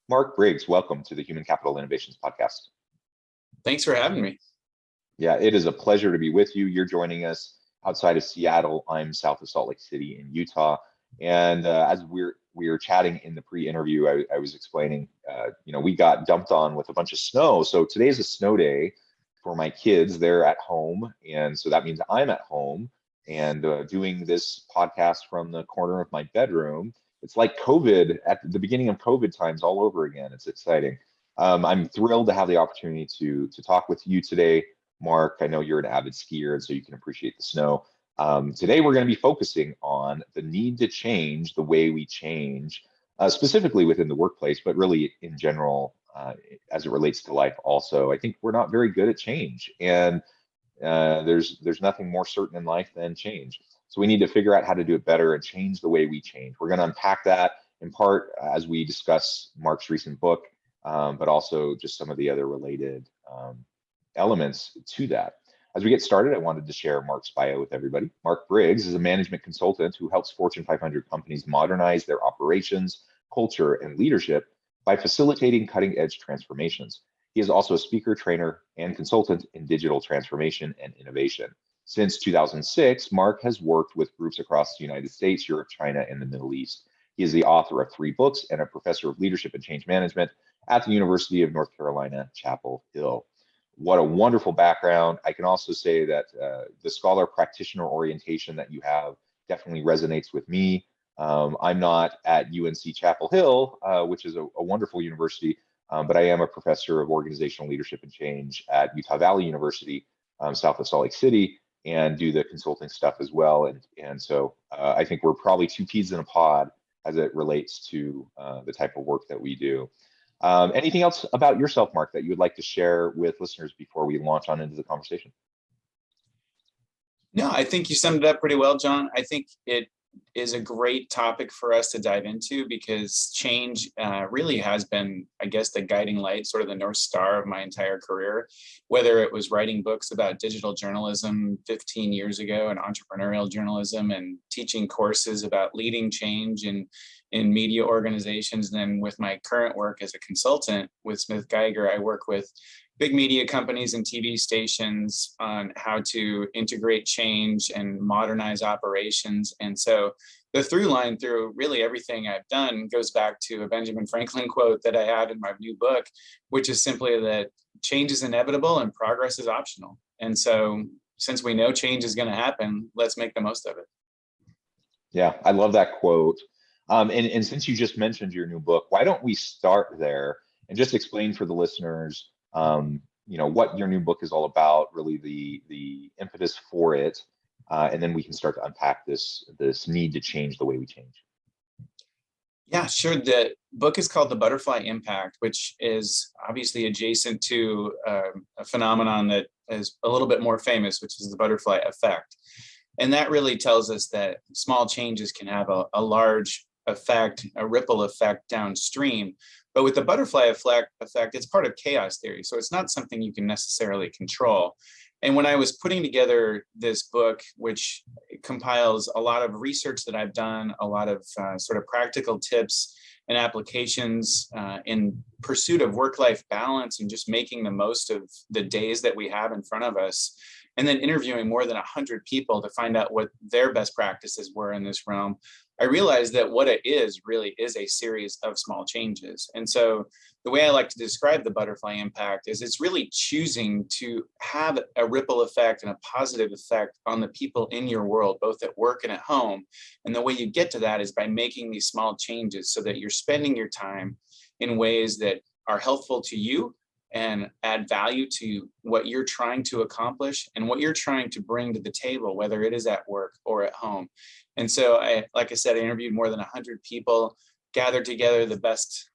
Mark Briggs, welcome to the Human Capital Innovations Podcast. Thanks for having me. Yeah, it is a pleasure to be with you. You're joining us outside of Seattle. I'm south of Salt Lake City in Utah. And as we were chatting in the pre-interview, I was explaining, we got dumped on with a bunch of snow. So today is a snow day for my kids. They're at home. And so that means I'm at home and doing this podcast from the corner of my bedroom. It's like COVID at the beginning of COVID times all over again. It's exciting. I'm thrilled to have the opportunity to talk with you today, Mark. I know you're an avid skier, and so you can appreciate the snow. Today, we're going to be focusing on the need to change the way we change, specifically within the workplace, but really in general, as it relates to life also. I think we're not very good at change, and there's nothing more certain in life than change. So we need to figure out how to do it better and change the way we change. We're going to unpack that in part as we discuss Mark's recent book, but also just some of the other related elements to that. As we get started, I wanted to share Mark's bio with everybody. Mark Briggs is a management consultant who helps Fortune 500 companies modernize their operations, culture, and leadership by facilitating cutting-edge transformations. He is also a speaker, trainer, and consultant in digital transformation and innovation. Since 2006, Mark has worked with groups across the United States, Europe, China, and the Middle East. He is the author of 3 books and a professor of leadership and change management at the University of North Carolina, Chapel Hill. What a wonderful background. I can also say that the scholar practitioner orientation that you have definitely resonates with me. I'm not at UNC Chapel Hill, which is a wonderful university, but I am a professor of organizational leadership and change at Utah Valley University, south of Salt Lake City, and do the consulting stuff as well. And so I think we're probably 2 peas in a pod as it relates to the type of work that we do. Anything else about yourself, Mark, that you would like to share with listeners before we launch on into the conversation? No, I think you summed it up pretty well, John. I think it is a great topic for us to dive into because change really has been, I guess, the guiding light, sort of the North Star of my entire career, whether it was writing books about digital journalism 15 years ago and entrepreneurial journalism and teaching courses about leading change in media organizations. And then with my current work as a consultant with Smith Geiger, I work with big media companies and TV stations on how to integrate change and modernize operations. And so the through line through really everything I've done goes back to a Benjamin Franklin quote that I have in my new book, which is simply that change is inevitable and progress is optional. And so since we know change is going to happen, let's make the most of it. Yeah, I love that quote. And since you just mentioned your new book, why don't we start there and just explain for the listeners what your new book is all about, really the impetus for it, and then we can start to unpack this need to change the way we change. Yeah, sure. The book is called The Butterfly Impact, which is obviously adjacent to a phenomenon that is a little bit more famous, which is the butterfly effect. And that really tells us that small changes can have a large effect, a ripple effect downstream. But with the butterfly effect, it's part of chaos theory. So it's not something you can necessarily control. And when I was putting together this book, which compiles a lot of research that I've done, a lot of sort of practical tips and applications in pursuit of work-life balance and just making the most of the days that we have in front of us, and then interviewing more than 100 people to find out what their best practices were in this realm, I realized that what it is really is a series of small changes. And so the way I like to describe the butterfly impact is it's really choosing to have a ripple effect and a positive effect on the people in your world, both at work and at home. And the way you get to that is by making these small changes so that you're spending your time in ways that are helpful to you and add value to what you're trying to accomplish and what you're trying to bring to the table, whether it is at work or at home. And so like I said, I interviewed more than 100 people, gathered together the best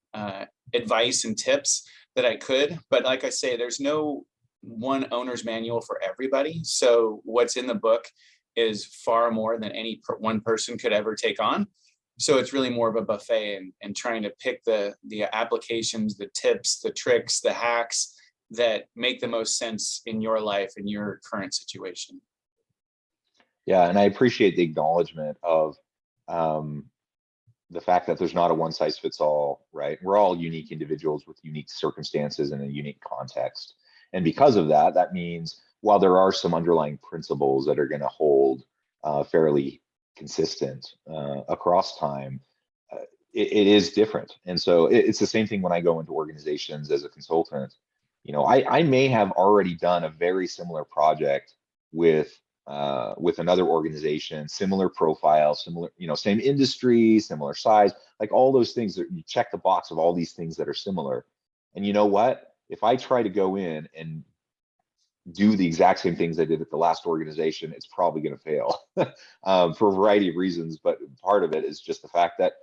advice and tips that I could. But like I say, there's no one owner's manual for everybody. So what's in the book is far more than any one person could ever take on. So it's really more of a buffet and trying to pick the applications, the tips, the tricks, the hacks that make the most sense in your life, in your current situation. Yeah, and I appreciate the acknowledgement of the fact that there's not a one size fits all, right? We're all unique individuals with unique circumstances and a unique context. And because of that, that means while there are some underlying principles that are going to hold fairly consistent across time, it is different. And so it's the same thing when I go into organizations as a consultant. I may have already done a very similar project with another organization, similar profile, similar, same industry, similar size, like all those things that you check the box of all these things that are similar. And you know what? If I try to go in and do the exact same things I did at the last organization, it's probably going to fail for a variety of reasons. But part of it is just the fact that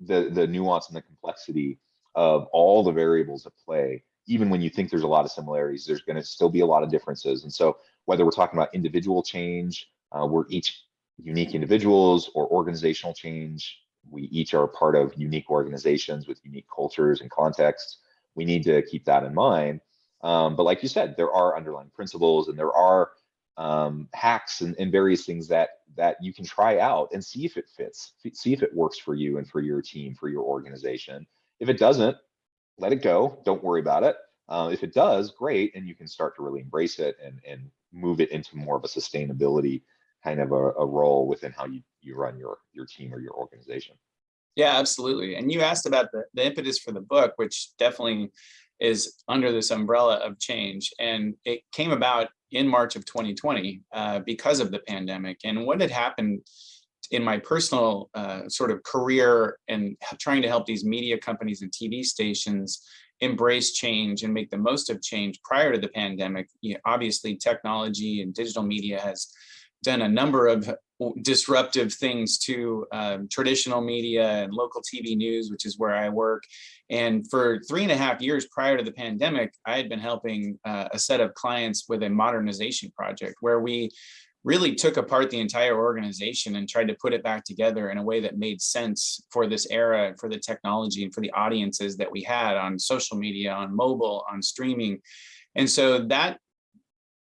the nuance and the complexity of all the variables at play, even when you think there's a lot of similarities, there's going to still be a lot of differences. And so whether we're talking about individual change, we're each unique individuals, or organizational change, we each are part of unique organizations with unique cultures and contexts. We need to keep that in mind. But like you said, there are underlying principles, and there are hacks and various things that you can try out and see if it fits, see if it works for you and for your team, for your organization. If it doesn't, let it go. Don't worry about it. If it does, great, and you can start to really embrace it and move it into more of a sustainability kind of a role within how you run your team or your organization. Yeah, absolutely. And you asked about the impetus for the book, which definitely is under this umbrella of change. And it came about in March of 2020 because of the pandemic. And what had happened in my personal sort of career and trying to help these media companies and TV stations embrace change and make the most of change prior to the pandemic. Obviously, technology and digital media has done a number of disruptive things to traditional media and local TV news, which is where I work. And for 3.5 years prior to the pandemic, I had been helping a set of clients with a modernization project where we really took apart the entire organization and tried to put it back together in a way that made sense for this era, for the technology, and for the audiences that we had on social media, on mobile, on streaming. And so that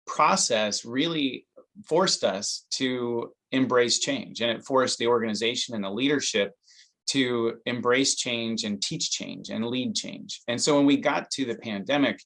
process really forced us to embrace change, and it forced the organization and the leadership to embrace change and teach change and lead change. And so when we got to the pandemic,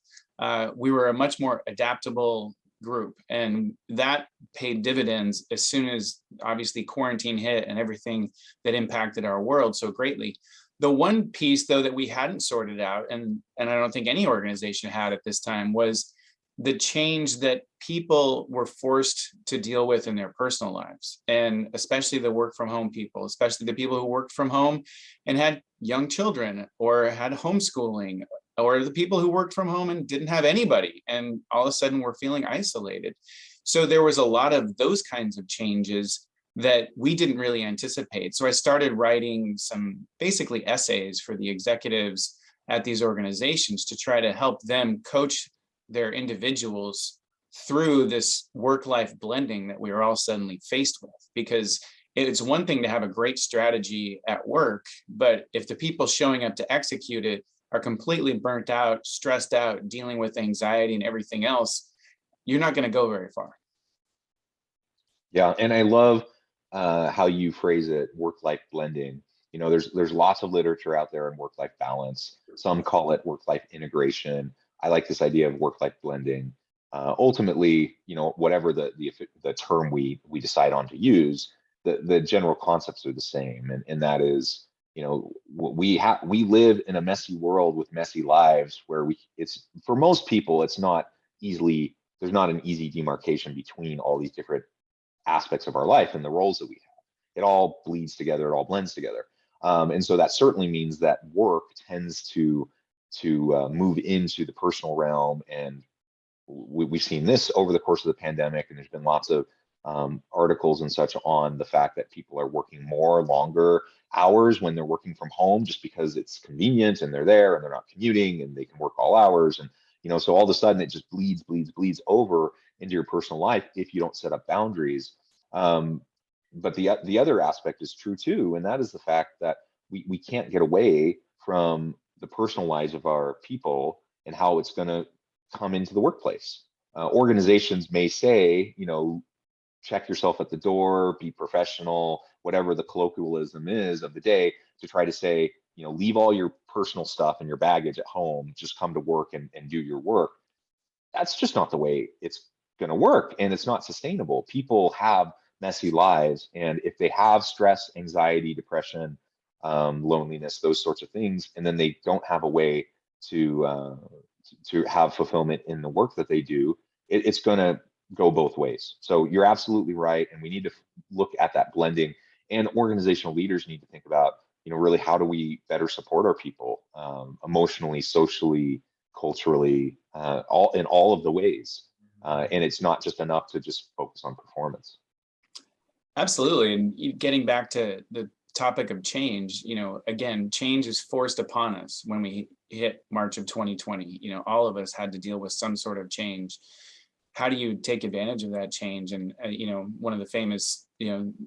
we were a much more adaptable group, and that paid dividends as soon as obviously quarantine hit and everything that impacted our world so greatly. The one piece though that we hadn't sorted out, and I don't think any organization had at this time, was the change that people were forced to deal with in their personal lives, and especially the work from home people, especially the people who worked from home and had young children or had homeschooling, or the people who worked from home and didn't have anybody and all of a sudden were feeling isolated. So there was a lot of those kinds of changes that we didn't really anticipate. So I started writing some basically essays for the executives at these organizations to try to help them coach their individuals through this work-life blending that we are all suddenly faced with. Because it's one thing to have a great strategy at work, but if the people showing up to execute it are completely burnt out, stressed out, dealing with anxiety and everything else, you're not going to go very far. Yeah, and I love how you phrase it, work-life blending. There's lots of literature out there on work-life balance. Some call it work-life integration. I like this idea of work-life blending. Ultimately, whatever the term we decide on to use, the general concepts are the same, and that is, we live in a messy world with messy lives where it's for most people, it's not easily, there's not an easy demarcation between all these different aspects of our life and the roles that we have. It all bleeds together, it all blends together. And so that certainly means that work tends to move into the personal realm. And we've seen this over the course of the pandemic, and there's been lots of articles and such on the fact that people are working more longer hours when they're working from home, just because it's convenient and they're there and they're not commuting and they can work all hours. And so all of a sudden it just bleeds over into your personal life if you don't set up boundaries. But the other aspect is true too, and that is the fact that we can't get away from the personal lives of our people and how it's going to come into the workplace. Organizations may say, check yourself at the door, be professional, whatever the colloquialism is of the day, to try to say, leave all your personal stuff and your baggage at home, just come to work and do your work. That's just not the way it's going to work, and it's not sustainable. People have messy lives, and if they have stress, anxiety, depression, loneliness, those sorts of things, and then they don't have a way to have fulfillment in the work that they do, it's going to go both ways. So you're absolutely right, and we need to look at that blending. And organizational leaders need to think about, really, how do we better support our people, emotionally, socially, culturally, all in all of the ways. And it's not just enough to just focus on performance. Absolutely. And getting back to the topic of change, again, change is forced upon us when we hit March of 2020. All of us had to deal with some sort of change. How do you take advantage of that change? And, one of the famous,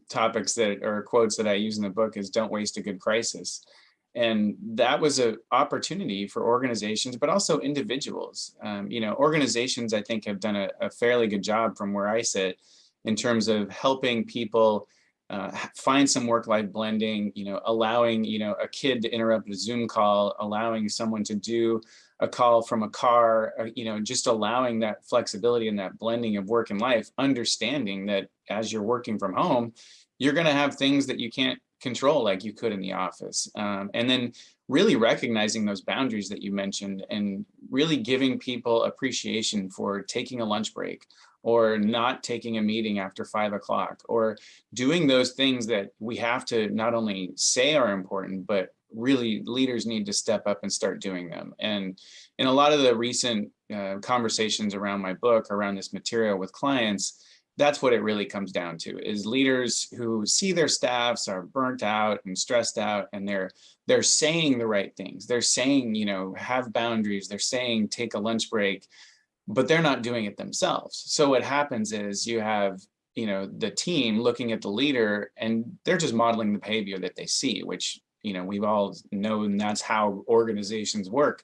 topics or quotes that I use in the book is "Don't waste a good crisis." And that was an opportunity for organizations, but also individuals. Organizations, I think, have done a fairly good job from where I sit in terms of helping people find some work-life blending, allowing, a kid to interrupt a Zoom call, allowing someone to do a call from a car, just allowing that flexibility and that blending of work and life, understanding that as you're working from home, you're going to have things that you can't control like you could in the office. And then really recognizing those boundaries that you mentioned and really giving people appreciation for taking a lunch break or not taking a meeting after 5 o'clock, or doing those things that we have to not only say are important, but really leaders need to step up and start doing them. And in a lot of the recent conversations around my book, around this material with clients, that's what it really comes down to, is leaders who see their staffs are burnt out and stressed out, and they're saying the right things. They're saying, have boundaries. They're saying take a lunch break, but they're not doing it themselves. So what happens is you have, the team looking at the leader, and they're just modeling the behavior that they see, which, we've all known that's how organizations work.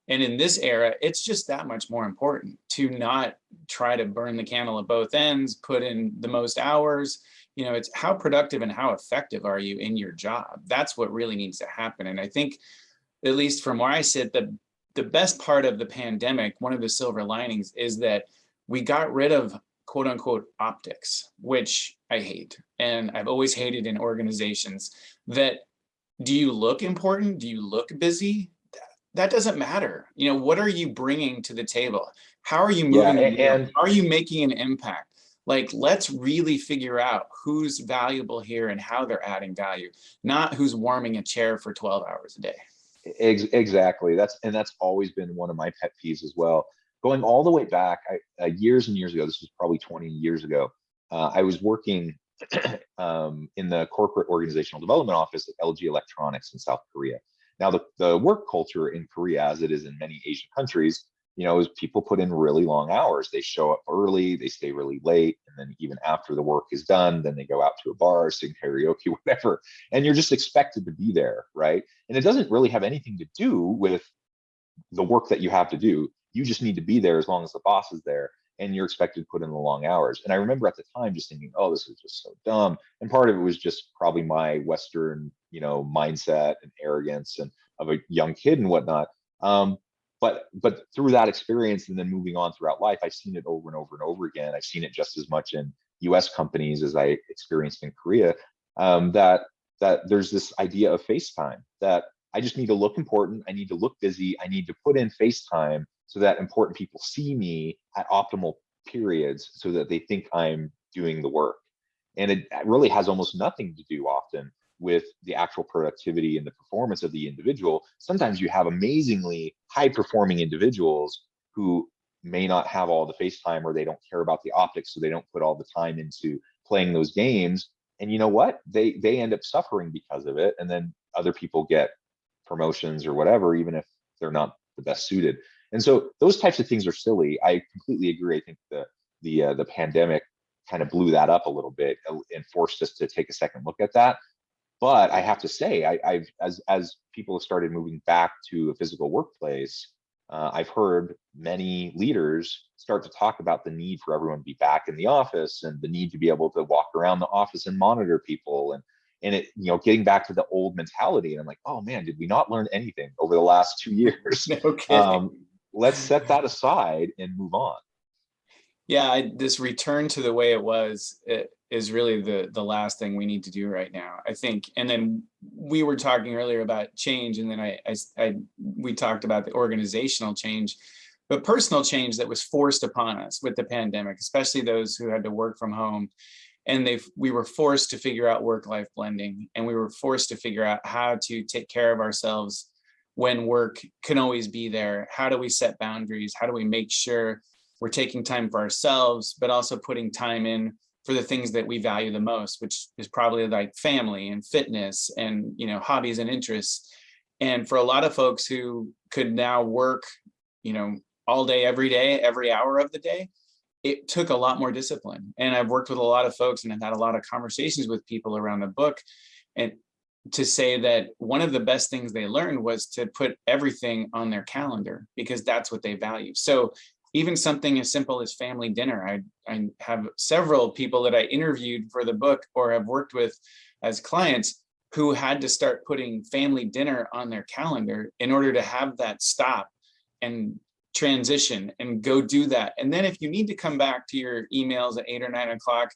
And in this era, it's just that much more important to not try to burn the candle at both ends, put in the most hours. It's how productive and how effective are you in your job? That's what really needs to happen. And I think, at least from where I sit, the best part of the pandemic, one of the silver linings, is that we got rid of quote unquote optics, which I hate. And I've always hated in organizations that, do you look important? Do you look busy? That doesn't matter. What are you bringing to the table? How are you moving the needle? And Are you making an impact? Like, let's really figure out who's valuable here and how they're adding value, not who's warming a chair for 12 hours a day. Exactly. That's always been one of my pet peeves as well. Going all the way back, years and years ago, this was probably 20 years ago, I was working in the corporate organizational development office at LG Electronics in South Korea. Now, the work culture in Korea, as it is in many Asian countries, is people put in really long hours. They show up early, they stay really late, and then even after the work is done, then they go out to a bar, sing karaoke, whatever. And you're just expected to be there, right? And it doesn't really have anything to do with the work that you have to do. You just need to be there as long as the boss is there, and you're expected to put in the long hours. And I remember at the time just thinking, oh, this is just so dumb. And part of it was just probably my Western, mindset and arrogance and of a young kid and whatnot. But through that experience and then moving on throughout life, I've seen it over and over and over again. I've seen it just as much in U.S. companies as I experienced in Korea. That there's this idea of FaceTime, that I just need to look important. I need to look busy. I need to put in FaceTime so that important people see me at optimal periods so that they think I'm doing the work. And it really has almost nothing to do often with the actual productivity and the performance of the individual. Sometimes you have amazingly high performing individuals who may not have all the FaceTime, or they don't care about the optics, so they don't put all the time into playing those games. And you know what? They end up suffering because of it. And then other people get promotions or whatever, even if they're not the best suited. And so those types of things are silly. I completely agree. I think the pandemic kind of blew that up a little bit and forced us to take a second look at that. But I have to say, I've as people have started moving back to a physical workplace, I've heard many leaders start to talk about the need for everyone to be back in the office and the need to be able to walk around the office and monitor people. And it, getting back to the old mentality, and I'm like, oh man, did we not learn anything over the last 2 years? No kidding. Let's set that aside and move on. Yeah, this return to the way it was is really the last thing we need to do right now, I think. And then we were talking earlier about change, and then we talked about the organizational change, but personal change that was forced upon us with the pandemic, especially those who had to work from home. And we were forced to figure out work-life blending, and we were forced to figure out how to take care of ourselves when work can always be there. How do we set boundaries? How do we make sure we're taking time for ourselves, but also putting time in for the things that we value the most, which is probably like family and fitness and, hobbies and interests. And for a lot of folks who could now work, all day, every hour of the day, it took a lot more discipline. And I've worked with a lot of folks and I've had a lot of conversations with people around the book, and to say that one of the best things they learned was to put everything on their calendar, because that's what they value. So even something as simple as family dinner. I have several people that I interviewed for the book or have worked with as clients who had to start putting family dinner on their calendar in order to have that stop and transition and go do that. And then if you need to come back to your emails at 8 or 9 o'clock,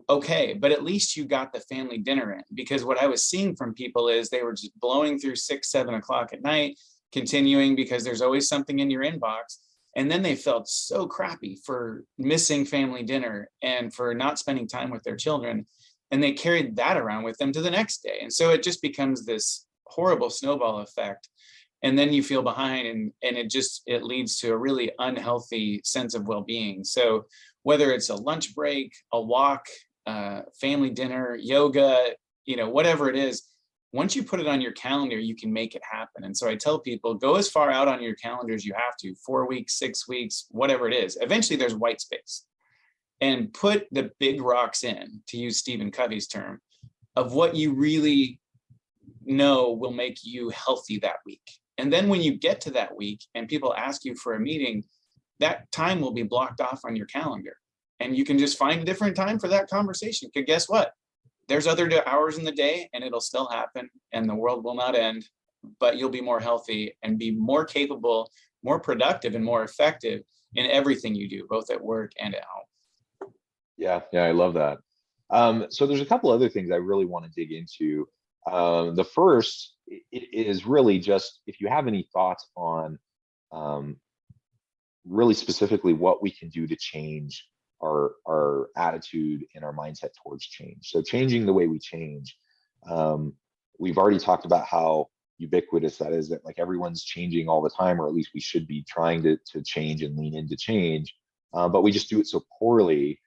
okay, but at least you got the family dinner in. Because what I was seeing from people is they were just blowing through 6, 7 o'clock at night, continuing because there's always something in your inbox. And then they felt so crappy for missing family dinner and for not spending time with their children. And they carried that around with them to the next day. And so it just becomes this horrible snowball effect. And then you feel behind, and it leads to a really unhealthy sense of well-being. So whether it's a lunch break, a walk, family dinner, yoga, whatever it is, once you put it on your calendar, you can make it happen. And so I tell people, go as far out on your calendar as you have to, 4 weeks, 6 weeks, whatever it is. Eventually there's white space, and put the big rocks in, to use Stephen Covey's term, of what you really know will make you healthy that week. And then when you get to that week and people ask you for a meeting, that time will be blocked off on your calendar, and you can just find a different time for that conversation. Because guess what? There's other hours in the day, and it'll still happen, and the world will not end, but you'll be more healthy and be more capable, more productive, and more effective in everything you do, both at work and at home. Yeah, I love that. So there's a couple other things I really want to dig into. The first is really just if you have any thoughts on really specifically what we can do to change our attitude and our mindset towards change. So changing the way we change. We've already talked about how ubiquitous that is, that like everyone's changing all the time, or at least we should be trying to change and lean into change, but we just do it so poorly.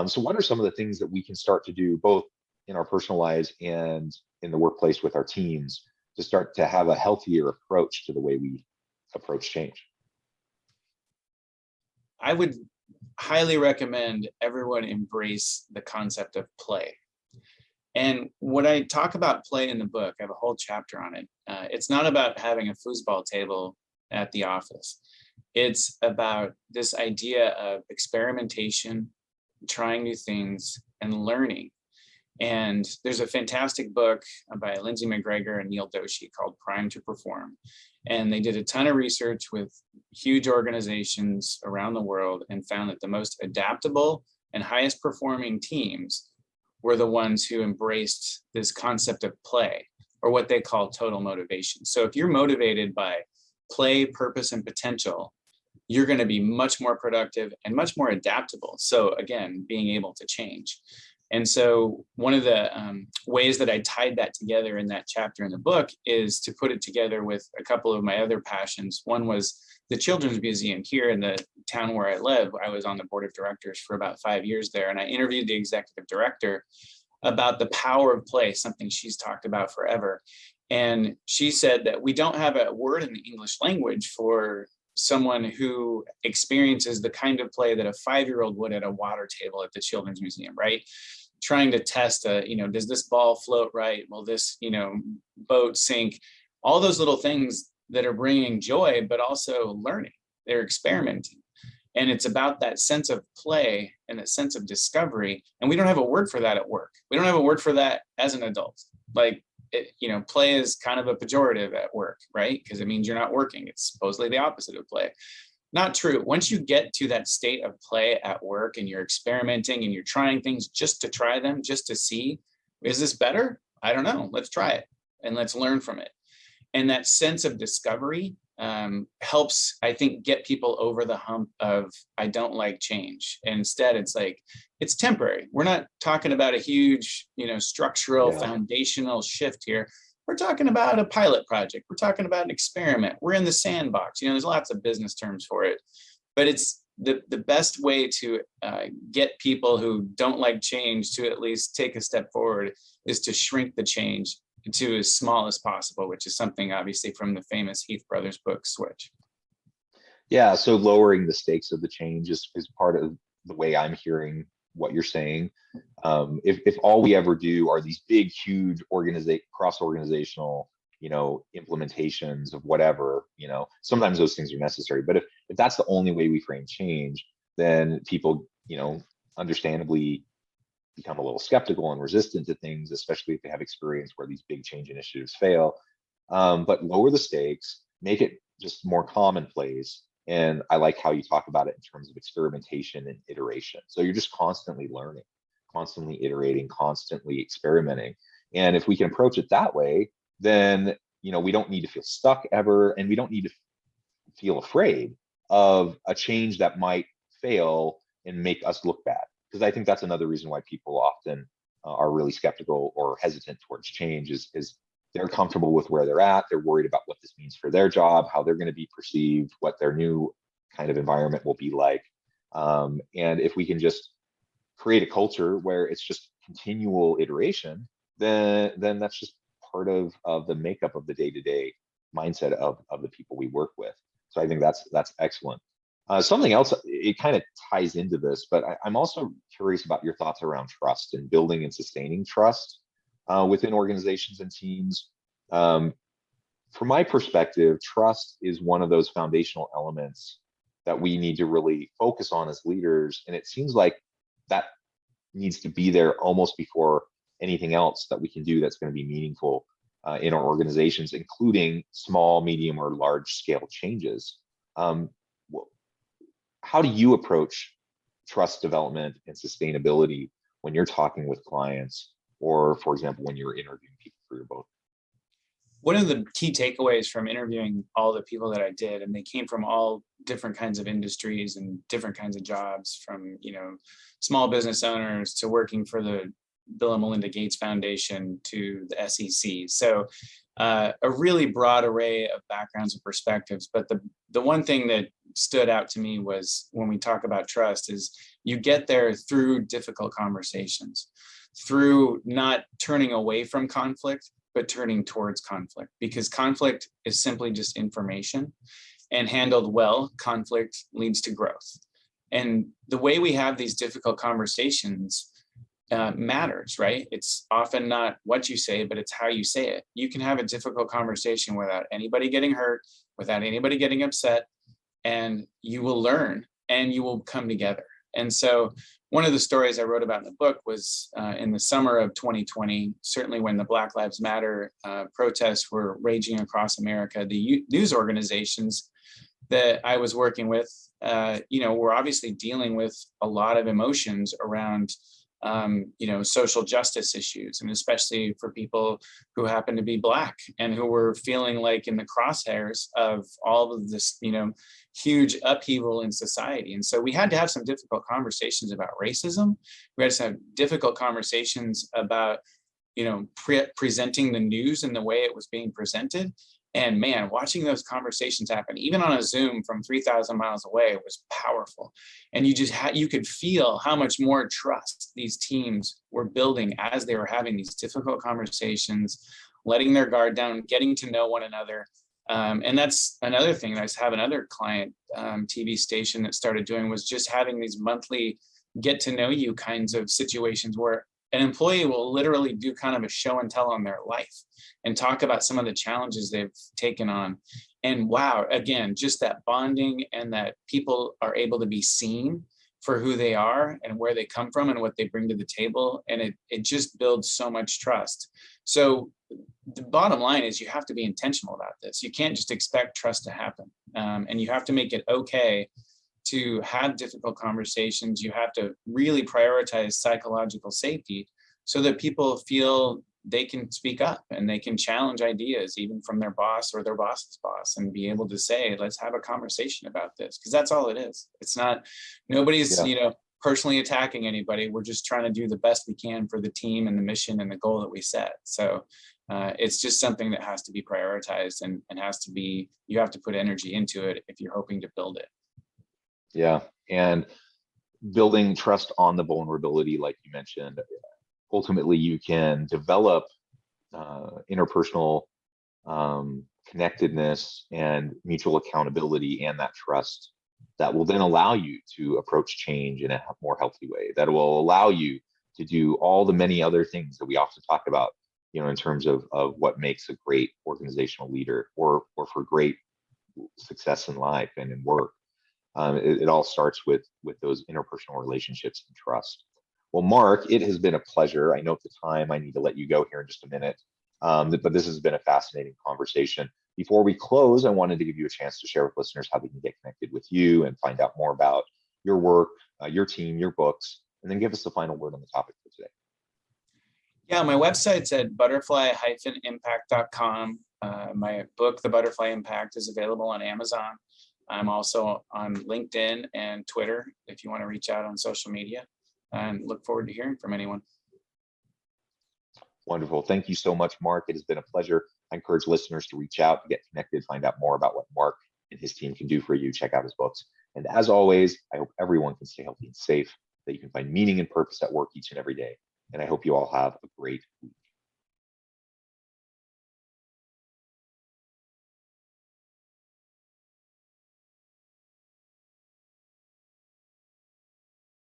So what are some of the things that we can start to do both in our personal lives and in the workplace with our teams to start to have a healthier approach to the way we approach change? I would highly recommend everyone embrace the concept of play. And when I talk about play in the book, I have a whole chapter on it. It's not about having a foosball table at the office. It's about this idea of experimentation, trying new things, and learning. And there's a fantastic book by Lindsay McGregor and Neil Doshi called Prime to Perform. And they did a ton of research with huge organizations around the world and found that the most adaptable and highest performing teams were the ones who embraced this concept of play, or what they call total motivation. So if you're motivated by play, purpose, and potential, you're going to be much more productive and much more adaptable. So again, being able to change. And so one of the ways that I tied that together in that chapter in the book is to put it together with a couple of my other passions. One was the Children's Museum here in the town where I live. I was on the board of directors for about 5 years there, and I interviewed the executive director about the power of play, something she's talked about forever. And she said that we don't have a word in the English language for someone who experiences the kind of play that a 5-year-old would at a water table at the Children's Museum, right? Trying to test, does this ball float right? Will this, boat sink? All those little things that are bringing joy, but also learning. They're experimenting. And it's about that sense of play and that sense of discovery. And we don't have a word for that at work. We don't have a word for that as an adult. Like, play is kind of a pejorative at work, right? Because it means you're not working. It's supposedly the opposite of play. Not true. Once you get to that state of play at work and you're experimenting and you're trying things just to try them, just to see, is this better? I don't know. Let's try it and let's learn from it. And that sense of discovery helps, I think, get people over the hump of, I don't like change. And instead, it's like, it's temporary. We're not talking about a huge, structural, foundational shift here. We're talking about a pilot project. We're talking about an experiment. We're in the sandbox. There's lots of business terms for it, but it's the best way to get people who don't like change to at least take a step forward is to shrink the change to as small as possible, which is something obviously from the famous Heath Brothers book, Switch. Yeah, so lowering the stakes of the change is part of the way I'm hearing what you're saying. If all we ever do are these big, huge cross-organizational, implementations of whatever, sometimes those things are necessary. But if that's the only way we frame change, then people, understandably become a little skeptical and resistant to things, especially if they have experience where these big change initiatives fail. But lower the stakes, make it just more commonplace. And I like how you talk about it in terms of experimentation and iteration. So you're just constantly learning, constantly iterating, constantly experimenting. And if we can approach it that way, then we don't need to feel stuck ever, and we don't need to feel afraid of a change that might fail and make us look bad. Because I think that's another reason why people often are really skeptical or hesitant towards change is they're comfortable with where they're at. They're worried about what this means for their job, how they're going to be perceived, what their new kind of environment will be like. And if we can just create a culture where it's just continual iteration, then that's just part of the makeup of the day-to-day mindset of the people we work with. So I think that's excellent. Something else, it kind of ties into this, but I'm also curious about your thoughts around trust and building and sustaining trust within organizations and teams. From my perspective, trust is one of those foundational elements that we need to really focus on as leaders. And it seems like that needs to be there almost before anything else that we can do that's going to be meaningful in our organizations, including small, medium, or large scale changes. How do you approach trust development and sustainability when you're talking with clients, or, for example, when you're interviewing people for your book? One of the key takeaways from interviewing all the people that I did, and they came from all different kinds of industries and different kinds of jobs, from small business owners to working for the Bill and Melinda Gates Foundation to the SEC. So a really broad array of backgrounds and perspectives. But the one thing that stood out to me was, when we talk about trust, is you get there through difficult conversations, through not turning away from conflict, but turning towards conflict, because conflict is simply just information, and handled well, conflict leads to growth. And the way we have these difficult conversations matters, right? It's often not what you say, but it's how you say it. You can have a difficult conversation without anybody getting hurt, without anybody getting upset, and you will learn and you will come together. And so one of the stories I wrote about in the book was in the summer of 2020, certainly when the Black Lives Matter protests were raging across America. The news organizations that I was working with, were obviously dealing with a lot of emotions around social justice issues, and especially for people who happen to be Black and who were feeling like in the crosshairs of all of this, huge upheaval in society. And so we had to have some difficult conversations about racism. We had to have difficult conversations about, presenting the news in the way it was being presented. And man, watching those conversations happen, even on a Zoom from 3,000 miles away, was powerful. And you could feel how much more trust these teams were building as they were having these difficult conversations, letting their guard down, getting to know one another. And that's another thing. I have another client TV station that started doing, was just having these monthly get to know you kinds of situations where an employee will literally do kind of a show and tell on their life and talk about some of the challenges they've taken on. And wow, again, just that bonding and that people are able to be seen for who they are and where they come from and what they bring to the table. And it just builds so much trust. So the bottom line is you have to be intentional about this. You can't just expect trust to happen. And you have to make it okay to have difficult conversations. You have to really prioritize psychological safety so that people feel they can speak up and they can challenge ideas even from their boss or their boss's boss, and be able to say, let's have a conversation about this, because that's all it is. It's not, nobody's, personally attacking anybody. We're just trying to do the best we can for the team and the mission and the goal that we set. So it's just something that has to be prioritized and has to be, you have to put energy into it if you're hoping to build it. Yeah. And building trust on the vulnerability, like you mentioned, ultimately you can develop interpersonal connectedness and mutual accountability, and that trust that will then allow you to approach change in a more healthy way, that will allow you to do all the many other things that we often talk about, in terms of what makes a great organizational leader, or for great success in life and in work. It all starts with those interpersonal relationships and trust. Well, Mark, it has been a pleasure. I know at the time I need to let you go here in just a minute, but this has been a fascinating conversation. Before we close, I wanted to give you a chance to share with listeners how they can get connected with you and find out more about your work, your team, your books, and then give us the final word on the topic for today. Yeah, my website's at butterfly-impact.com. My book, The Butterfly Impact, is available on Amazon. I'm also on LinkedIn and Twitter if you want to reach out on social media, and look forward to hearing from anyone. Wonderful. Thank you so much, Mark. It has been a pleasure. I encourage listeners to reach out, to get connected, find out more about what Mark and his team can do for you. Check out his books. And as always, I hope everyone can stay healthy and safe, that you can find meaning and purpose at work each and every day. And I hope you all have a great week.